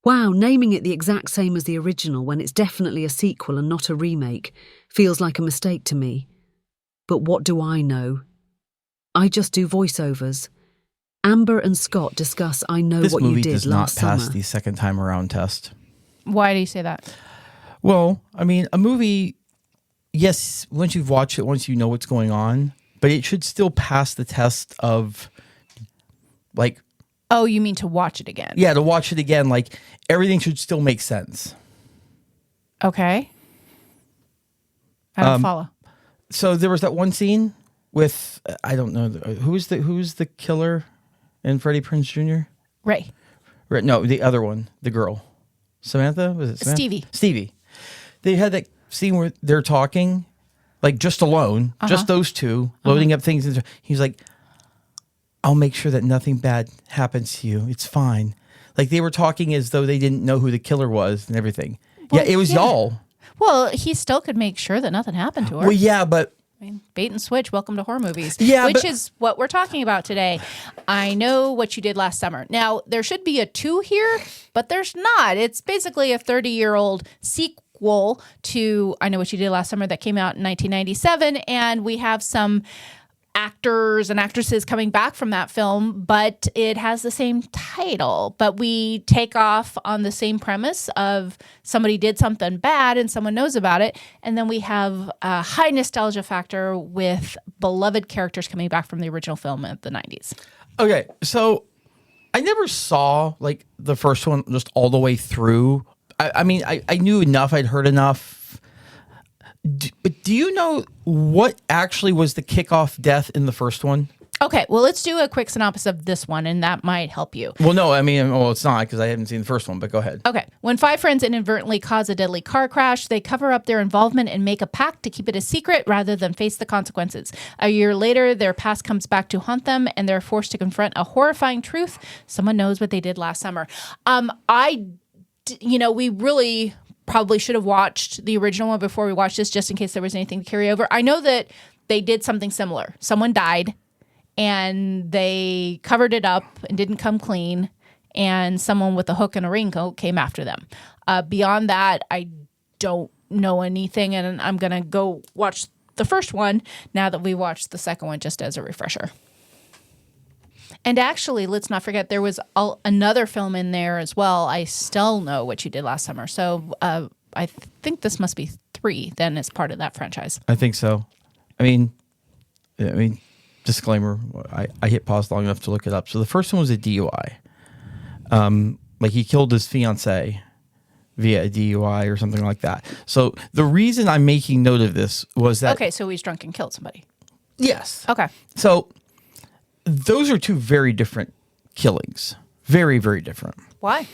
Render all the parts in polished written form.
Wow, naming it the exact same as the original when it's definitely a sequel and not a remake feels like a mistake to me. But what do I know? I just do voiceovers. Amber and Scott discuss I Know What You Did last summer. This movie does not pass the second time around test. Why do you say that? Well, I mean, a movie, yes, once you've watched it, once you know what's going on, but it should still pass the test of, like... Oh, you mean to watch it again? Yeah, to watch it again. Like, everything should still make sense. Okay. I don't follow. So there was that one scene with, I don't know, who's the killer in Freddie Prinze Jr.? Ray. No, the other one, the girl. Samantha? Was it Samantha? Stevie. They had that scene where they're talking, like just alone, just those two, loading up things. He's like, I'll make sure that nothing bad happens to you. It's fine. Like they were talking as though they didn't know who the killer was and everything. Well, yeah, it was y'all. Well, he still could make sure that nothing happened to her. Well, yeah, but... I mean, bait and switch, welcome to horror movies. Yeah, which is what we're talking about today. I Know What You Did Last Summer. Now, there should be a 2 here, but there's not. It's basically a 30-year-old sequel to I Know What You Did Last Summer that came out in 1997, and we have some actors and actresses coming back from that film, but it has the same title. But we take off on the same premise of somebody did something bad and someone knows about it. And then we have a high nostalgia factor with beloved characters coming back from the original film of the 90s. Okay, so I never saw like the first one just all the way through. I mean, I knew enough. I'd heard enough. But do you know what actually was the kickoff death in the first one? Okay, well, let's do a quick synopsis of this one, and that might help you. Well, no, I mean, it's not because I haven't seen the first one, but go ahead. Okay. When 5 friends inadvertently cause a deadly car crash, they cover up their involvement and make a pact to keep it a secret rather than face the consequences. A year later, their past comes back to haunt them, and they're forced to confront a horrifying truth. Someone knows what they did last summer. We really probably should have watched the original one before we watched this, just in case there was anything to carry over. I know that they did something similar. Someone died, and they covered it up and didn't come clean, and someone with a hook and a raincoat came after them. Beyond that, I don't know anything, and I'm going to go watch the first one now that we watched the second one, just as a refresher. And actually, let's not forget, there was another film in there as well. I Still Know What You Did Last Summer. So I think this must be 3 then as part of that franchise. I think so. I mean, disclaimer, I hit pause long enough to look it up. So the first one was a DUI. Like he killed his fiancée via a DUI or something like that. So the reason I'm making note of this was that... Okay, so he's drunk and killed somebody. Yes. Okay. So... those are 2 very different killings. Very, very different. Why?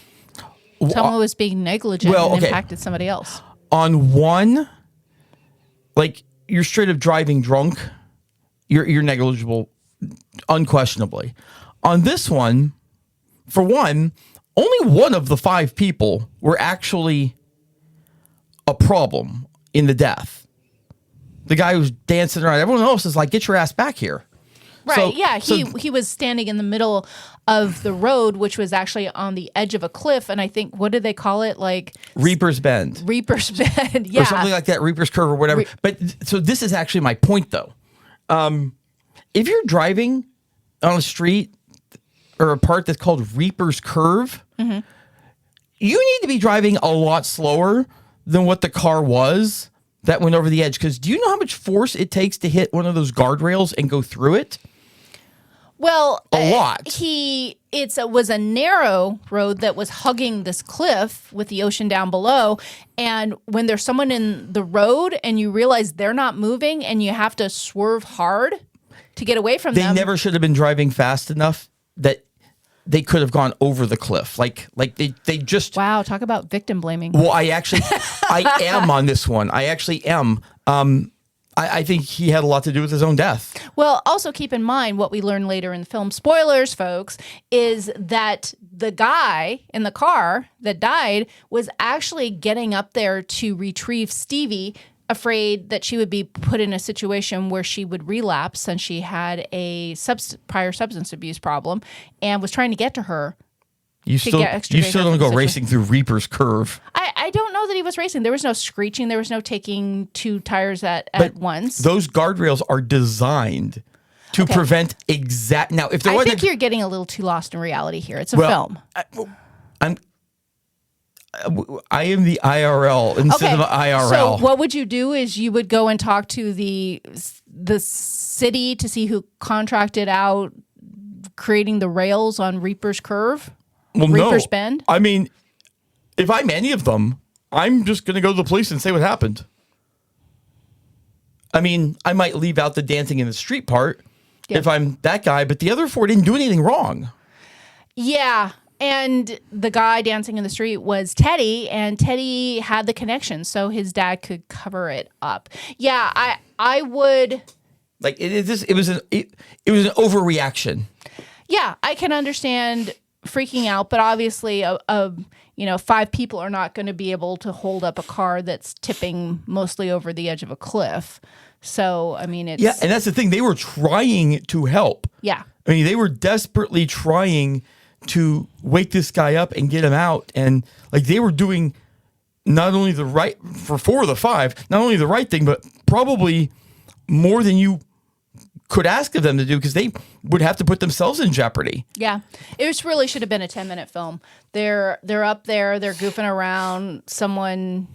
Someone was being negligent and impacted somebody else. On one, like, you're straight up driving drunk. You're negligible, unquestionably. On this one, for one, only one of the 5 people were actually a problem in the death. The guy who's dancing around. Everyone else is like, get your ass back here. Right, he was standing in the middle of the road, which was actually on the edge of a cliff, and I think, what did they call it? Like... Reaper's Bend. Reaper's Bend, yeah. Or something like that, Reaper's Curve or whatever. But, so this is actually my point, though. If you're driving on a street or a part that's called Reaper's Curve, you need to be driving a lot slower than what the car was that went over the edge. Because do you know how much force it takes to hit one of those guardrails and go through it? Well, a lot. It was a narrow road that was hugging this cliff with the ocean down below. And when there's someone in the road and you realize they're not moving and you have to swerve hard to get away from them. They never should have been driving fast enough that they could have gone over the cliff. Like they just... Wow, talk about victim blaming. Well, I am on this one. I actually am. I think he had a lot to do with his own death. Well, also keep in mind what we learn later in the film, spoilers, folks, is that the guy in the car that died was actually getting up there to retrieve Stevie, afraid that she would be put in a situation where she would relapse since she had a prior substance abuse problem, and was trying to get to her You to still get extra you days still off don't in go the situation. racing through Reaper's Curve. I don't know that he was racing. There was no screeching. There was no taking two tires at once. Those guardrails are designed to prevent exact. Now, if there I wasn't, think you're getting a little too lost in reality here. It's a film. I am the IRL instead of IRL. So what would you do is you would go and talk to the city to see who contracted out creating the rails on Reaper's Curve, Reaper's Bend. I mean, if I'm any of them, I'm just going to go to the police and say what happened. I mean, I might leave out the dancing in the street part if I'm that guy, but the other four didn't do anything wrong. Yeah. And the guy dancing in the street was Teddy, and Teddy had the connection, so his dad could cover it up. Yeah, I would. Like it was an overreaction. Yeah, I can understand freaking out, but obviously, 5 people are not going to be able to hold up a car that's tipping mostly over the edge of a cliff. So, I mean, it's And that's the thing. They were trying to help. Yeah. I mean, they were desperately trying to wake this guy up and get him out, and like they were doing not only the right for 4 of the 5, not only the right thing, but probably more than you could ask of them to do, because they would have to put themselves in jeopardy. Yeah, really should have been a 10-minute film. They're up there, they're goofing around. Someone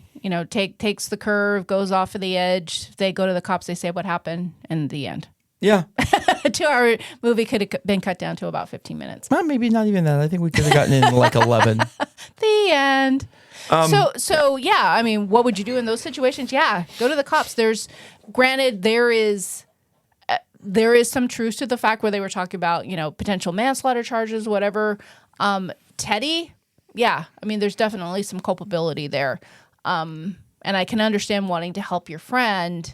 takes the curve, goes off of the edge. They go to the cops. They say what happened, and the end. Yeah, A 2-hour movie could have been cut down to about 15 minutes. well, maybe not even that. I think we could have gotten in like 11. The end. So yeah, I mean, what would you do in those situations? Yeah, go to the cops. There is some truth to the fact where they were talking about, potential manslaughter charges, whatever. Teddy, yeah, I mean, there's definitely some culpability there. And I can understand wanting to help your friend,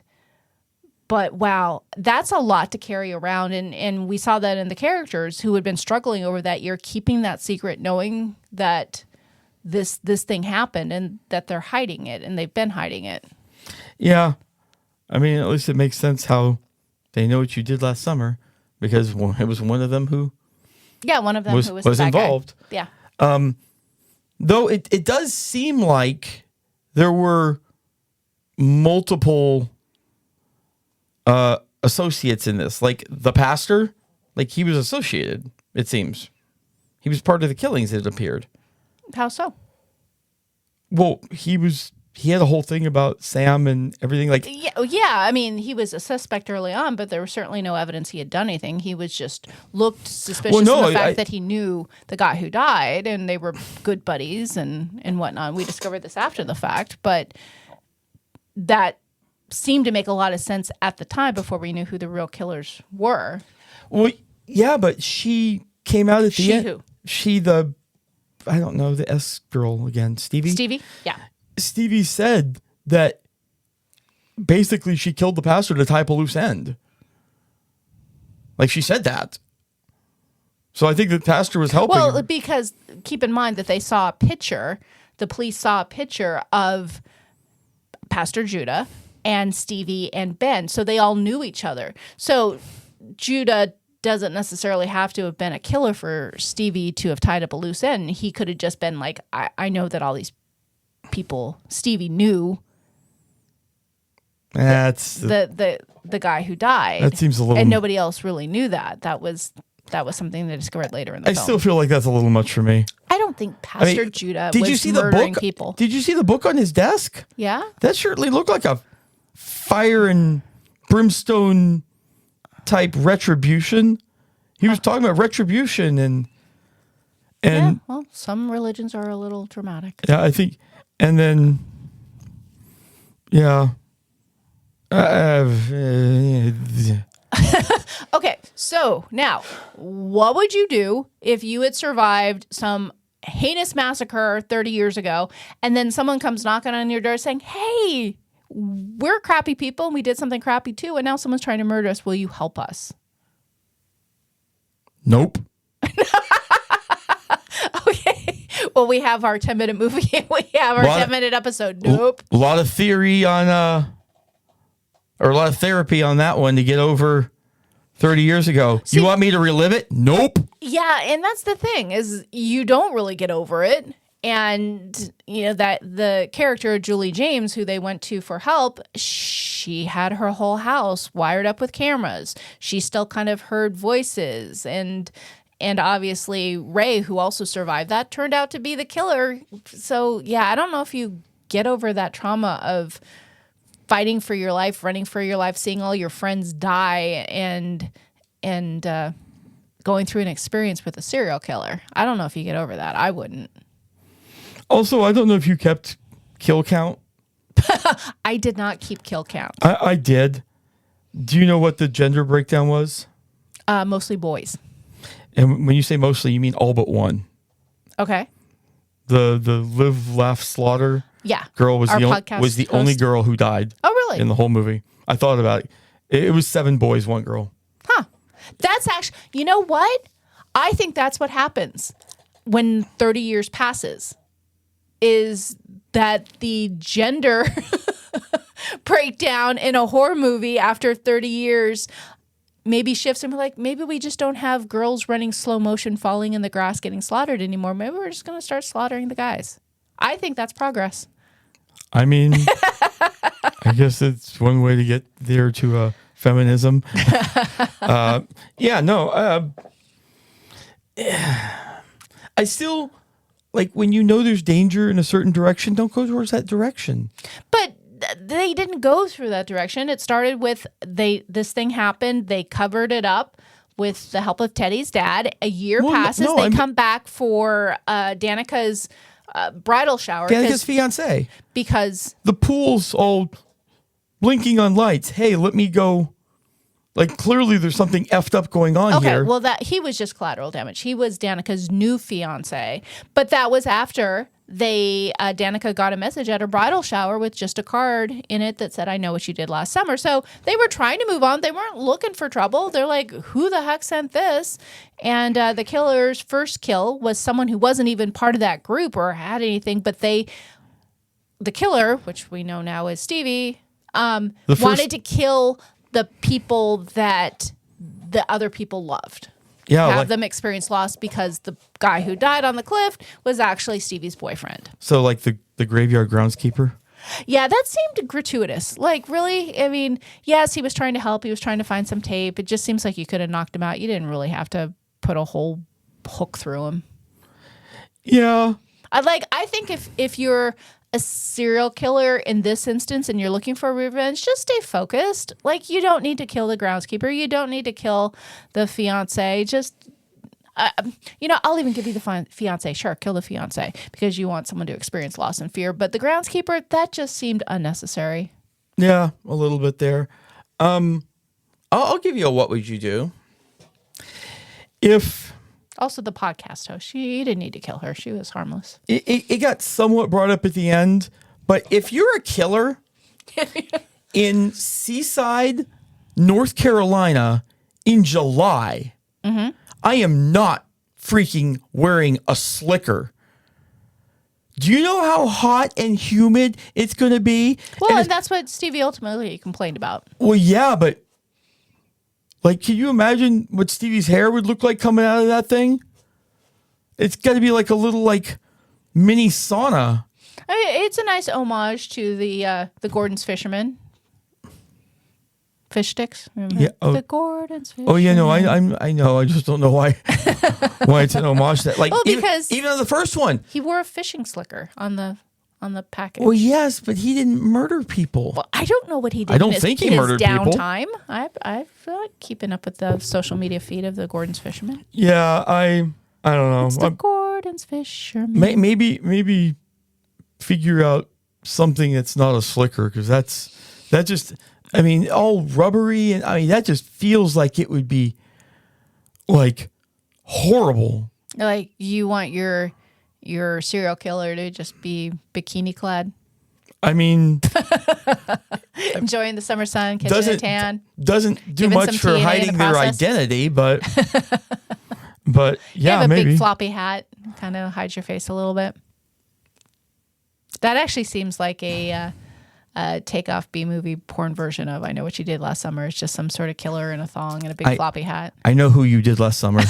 but wow, that's a lot to carry around. And we saw that in the characters who had been struggling over that year, keeping that secret, knowing that this thing happened and that they're hiding it, and they've been hiding it. Yeah, I mean, at least it makes sense how they know what you did last summer, because it was one of them who one of them was who was the bad involved. Guy. Yeah. Though it does seem like there were multiple associates in this. Like the pastor, like he was associated, it seems. He was part of the killings, it appeared. How so? Well, he had a whole thing about Sam and everything. Like, Yeah. I mean, he was a suspect early on, but there was certainly no evidence he had done anything. He was just looked suspicious in the fact that he knew the guy who died, and they were good buddies and whatnot. We discovered this after the fact, but that seemed to make a lot of sense at the time before we knew who the real killers were. well, yeah, but she came out at the end. Who? She, I don't know, the S girl again, Stevie? Stevie? Yeah. Stevie said that basically she killed the pastor to tie up a loose end. Like, she said that. So I think the pastor was helping. Well, because keep in mind that they saw a picture, the police saw a picture of Pastor Judah and Stevie and Ben. So they all knew each other. So Judah doesn't necessarily have to have been a killer for Stevie to have tied up a loose end. He could have just been like, I know that all these people Stevie knew. That's the guy who died. That seems a little, and nobody else really knew that. That was something they discovered later in the I film. still feel like that's a little much for me. I don't think Pastor Judah did was you see the murdering book? people. Did you see the book on his desk? Yeah. That certainly looked like a fire and brimstone type retribution. He was talking about retribution and yeah, well, some religions are a little dramatic. yeah, I think, and then yeah. Okay, so now, what would you do if you had survived some heinous massacre 30 years ago, and then someone comes knocking on your door saying, hey, we're crappy people and we did something crappy too, and now someone's trying to murder us. Will you help us? Nope. Okay. Well, we have our 10-minute movie. We have our 10-minute episode. Nope. A lot of theory on, or a lot of therapy on that one to get over 30 years ago. You want me to relive it? Nope. Yeah, and that's the thing is you don't really get over it. And that the character Julie James, who they went to for help, she had her whole house wired up with cameras. She still kind of heard voices, and obviously Ray, who also survived that, turned out to be the killer. So yeah, I don't know if you get over that trauma of fighting for your life, running for your life, seeing all your friends die, and going through an experience with a serial killer. I don't know if you get over that. I wouldn't. Also, I don't know if you kept kill count. I did not keep kill count. I did. Do you know what the gender breakdown was? Mostly boys. And when you say mostly, you mean all but one. Okay. The Live, Laugh, Slaughter girl was the only girl who died. Oh, really? In the whole movie. I thought about it. It was 7 boys, 1 girl. Huh. That's actually, you know what? I think that's what happens when 30 years passes. Is that the gender breakdown in a horror movie after 30 years maybe shifts and we're like, maybe we just don't have girls running slow motion, falling in the grass, getting slaughtered anymore. Maybe we're just going to start slaughtering the guys. I think that's progress. I mean, I guess it's one way to get there to feminism. I still... Like, when you know there's danger in a certain direction, don't go towards that direction. But they didn't go through that direction. It started with this thing happened. They covered it up with the help of Teddy's dad. A year passes. They come back for Danica's bridal shower. Danica's fiance. Because the pool's all blinking on lights. Hey, let me go. Like, clearly there's something effed up going on here. Okay, well, that he was just collateral damage. He was Danica's new fiance. But that was after Danica got a message at her bridal shower with just a card in it that said, I know what you did last summer. So they were trying to move on. They weren't looking for trouble. They're like, who the heck sent this? And the killer's first kill was someone who wasn't even part of that group or had anything. But the killer, which we know now is Stevie, wanted to kill the people that the other people loved. Yeah, have them experience loss because the guy who died on the cliff was actually Stevie's boyfriend. So like the graveyard groundskeeper? Yeah, that seemed gratuitous. Like, really? I mean, yes, he was trying to help. He was trying to find some tape. It just seems like you could have knocked him out. You didn't really have to put a whole hook through him. Yeah. I think if you're a serial killer in this instance and you're looking for revenge, just stay focused. Like, you don't need to kill the groundskeeper. You don't need to kill the fiance. Just, I'll even give you the fiance. Sure, kill the fiance because you want someone to experience loss and fear. But the groundskeeper, that just seemed unnecessary. Yeah, a little bit there. I'll give you a what would you do if... Also, the podcast host. She didn't need to kill her. She was harmless. It got somewhat brought up at the end, but if you're a killer in Seaside, North Carolina in July, I am not freaking wearing a slicker. Do you know how hot and humid it's going to be? Well, and that's what Stevie ultimately complained about. Well, yeah, but like, can you imagine what Stevie's hair would look like coming out of that thing? It's got to be like a little, like, mini sauna. I mean, it's a nice homage to the Gordon's Fisherman. Fish sticks. Remember? Yeah. Oh, the Gordon's Fisherman. Oh, yeah, no, I know. I just don't know why it's an homage to that. Like, well, because even on the first one. He wore a fishing slicker on the package. Well, yes, but he didn't murder people. Well, I don't know what he did. I don't think he murdered people. Downtime. I've keeping up with the social media feed of the Gordon's Fisherman. Yeah, I don't know. It's the Gordon's Fisherman. Maybe figure out something that's not a slicker, because that just, I mean, all rubbery, and I mean, that just feels like it would be like horrible. Like, you want your serial killer to just be bikini clad. I mean, enjoying the summer sun, catching a tan. Doesn't do much for hiding their identity, but yeah, you have a maybe. big floppy hat, kind of hides your face a little bit. That actually seems like a takeoff B movie porn version of I Know What You Did Last Summer. It's just some sort of killer in a thong and a big floppy hat. I know who you did last summer.